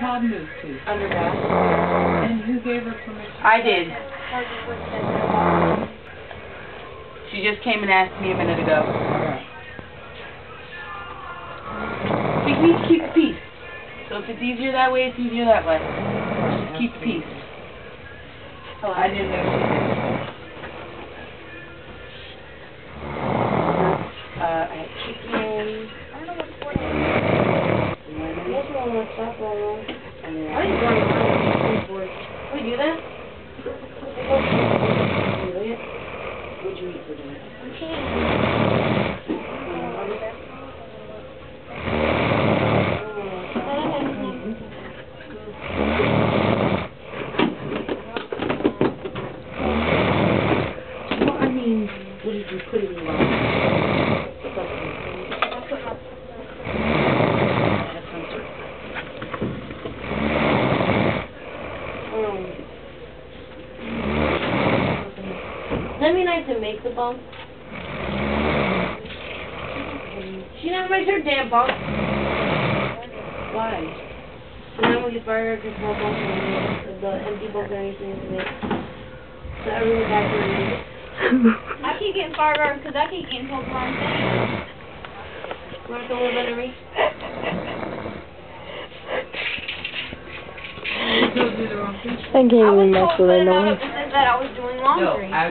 Todd move to? Underground. And who gave her permission? I did. She just came and asked me a minute ago. We need to keep the peace. So if it's easier that way, it's easier that way. Just keep the peace. Oh, I didn't know she did. I had chicken. I don't know what's going on. Most of them want to stop right now. I didn't grind mine for it. We do that? What'd you eat for dinner? Well, I mean, what did you put in your mouth? That'd be nice to make the bump. She never makes her damn bump. Why? So then we get burger, just more bump and the empty bump and anything to make. So everyone back to it. I keep getting fired because I keep getting told the wrong thing. Want to live under me? Who told you the wrong thing? I can't even mess with it no more. That I was doing laundry. No,